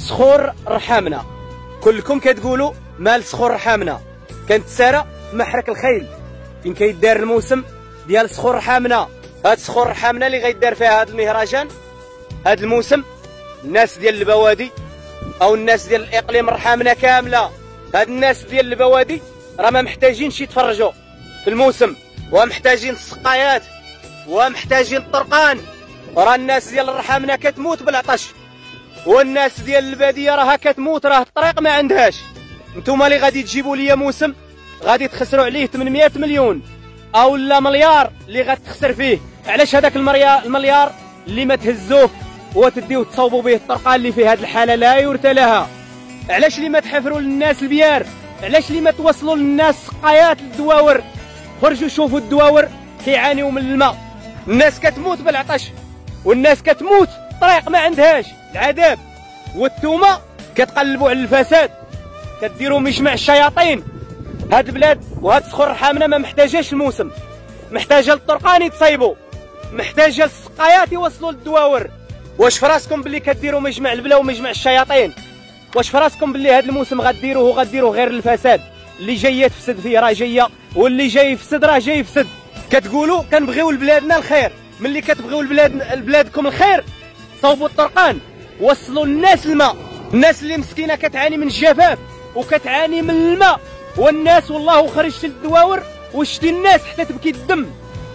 صخور رحامنا. كلكم كتقولوا مال صخور رحامنا. كانت ساره في محرك الخيل فين كيدار الموسم ديال صخور رحامنا. هاد صخور رحامنا اللي غيدار فيها هاد المهرجان هاد الموسم، الناس ديال البوادي او الناس ديال الاقليم رحامنا كامله، هاد الناس ديال البوادي راه ما محتاجينش يتفرجوا في الموسم، ومحتاجين السقايات ومحتاجين الطرقان. راه الناس ديال الرحامنا كتموت بالعطش، والناس ديال الباديه راها كتموت، راه الطريق ما عندهاش. نتوما اللي غادي تجيبوا لي موسم غادي تخسروا عليه 800 مليون او لا مليار اللي غتخسر فيه. علاش هذاك المليار اللي ما تهزوه وتديو تصوبوا به الطرقان اللي في هذه الحاله لا يرثى لها؟ علاش اللي ما تحفروا للناس البيار؟ علاش اللي ما توصلوا للناس سقايات للدواور؟ خرجوا شوفوا الدواور كيعانيوا من الماء، الناس كتموت بالعطش والناس كتموت، الطريق ما عندهاش العذاب. والتومه كتقلبوا على الفساد، كديروا مجمع الشياطين. هاد البلاد وهاد صخور رحامنا ما محتاجاش الموسم، محتاجه الطرقان يتصايبوا، محتاجه السقايات يوصلوا للدواور. واش فراسكم باللي كديروا مجمع البلا ومجمع الشياطين؟ واش فراسكم باللي هاد الموسم غديروه غير الفساد؟ اللي جايه تفسد فيه راه جايه، واللي جاي يفسد راه جاي يفسد. كتقولوا كنبغيو لبلادنا الخير، ملي كتبغيو لبلادكم الخير صوبوا الطرقان، وصلوا للناس الماء. الناس اللي مسكينه كتعاني من الجفاف وكتعاني من الماء، والناس والله خرجت للدواور وشتي الناس حتى تبكي الدم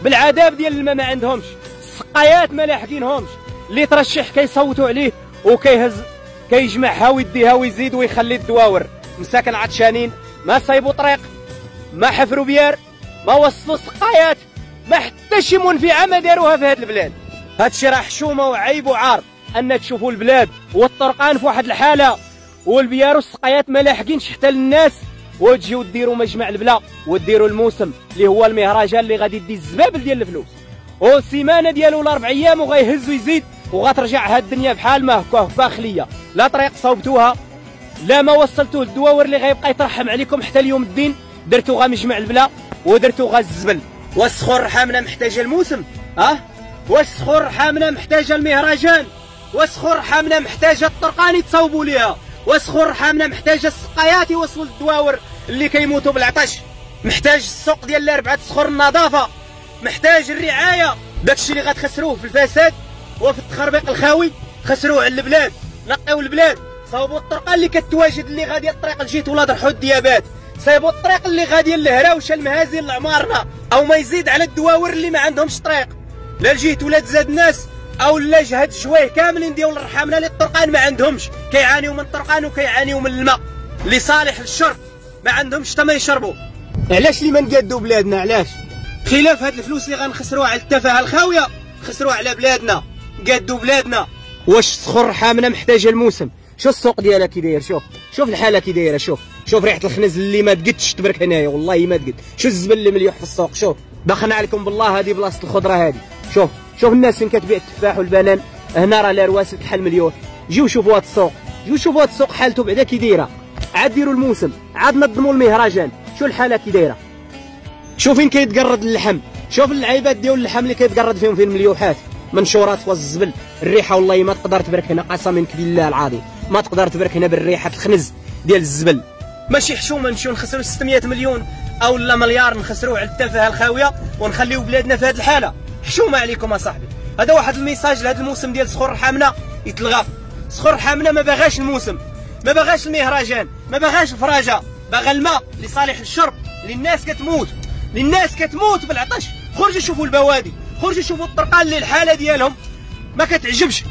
بالعذاب ديال الماء، ما عندهمش السقايات، ما لاحقينهمش. اللي ترشح كيصوتوا عليه وكيهز كيجمعها ويديها ويزيد ويخلي الدواور مساكن عطشانين، ما صايبوا طريق، ما حفروا بيار، ما وصلوا سقايات، ما حتى شي منفعه ما داروها في هاد البلاد. هادشي راه حشومه وعيب وعار ان تشوفوا البلاد والطرقان في واحد الحاله والبيار والسقايات ما لاحقينش حتى للناس، وتجيو ديروا مجمع البلا وديروا الموسم اللي هو المهرجان اللي غادي يدي الزبابل ديال الفلوس، والسيمانه ديالو ولا 4 ايام وغيهز ويزيد، وغترجع هاد الدنيا بحال ما هكا خليه. لا طريق صوبتوها، لا ما وصلتوه للدواور اللي غيبقى يترحم عليكم حتى اليوم الدين. درتو غا مجمع البلا ودرتو غا الزبل. والصخور رحامنا محتاجه الموسم؟ والصخور رحامنا محتاجه المهرجان؟ والصخور رحامنا محتاجه الطرقان يتصوبوا ليها؟ والصخور رحامنا محتاجه السقايات يوصلوا للدواور اللي كيموتوا بالعطش؟ محتاج السوق ديال 4 صخور النظافه، محتاج الرعايه. داكشي اللي غتخسروه في الفساد وفي التخربيق الخاوي خسروه على البلاد. نقيو البلاد، صوبوا الطرقان اللي كتواجد اللي غاديه الطريق لجيت ولاد رحود الديابات، صايبوا الطريق اللي غاديه للهراوشه المهازل لعمارنا، او ما يزيد على الدواور اللي ما عندهمش طريق، لا لجيت ولاد زاد الناس او لا جهد شويه كاملين ديال الرحامنا اللي الطرقان ما عندهمش، كيعانيو من الطرقان وكيعانيو من الماء اللي صالح للشرب، ما عندهمش حتى ما يشربوا. علاش اللي ما نقادوا بلادنا؟ علاش؟ خلاف هاد الفلوس اللي غنخسروها على التفاهه الخاويه خسروها على بلادنا، نقادوا بلادنا. واش صخور رحامنا محتاجه الموسم؟ شوف السوق ديالها كي داير، شوف الحاله كي دايره، شوف ريحه الخنز اللي ما تقدش تبرك هنايا، والله ما تقد. شوف الزبل اللي مليح في السوق، شوف دخلنا عليكم بالله. هذه بلاصه الخضره هذه، شوف الناس فين كتبيع التفاح والبنان، هنا راه الرواسل كحل مليون. جيو شوفوا هذا السوق، حالته بعدا كي دايره. عاد ديروا الموسم، عاد نظموا المهرجان، شوف الحاله كي دايره. شوف فين كيتقرد اللحم، شوف اللعيبات ديال اللحم اللي كيتقرد فيهم المليوحات منشورات في الزبل. الريحه والله ما تقدر تبرك هنا، قسما بالله العظيم ما تقدر تبرك هنا بالريحه الخنز ديال الزبل. ماشي حشومه نمشيو نخسروا 600 مليون او لا مليار نخسروه على التفاهه الخاويه ونخليو بلادنا في هذه الحاله. حشومه عليكم اصاحبي. هذا واحد الميساج لهذا الموسم ديال صخور رحامنا يتلغى. صخور رحامنا ما باغاش الموسم، ما باغاش المهرجان، ما باغاش الفراجه، باغا الماء اللي صالح للشرب، اللي الناس كتموت بالعطش. خرجوا شوفوا البوادي، خرجوا شوفوا الطرقان اللي الحاله ديالهم ما كتعجبش،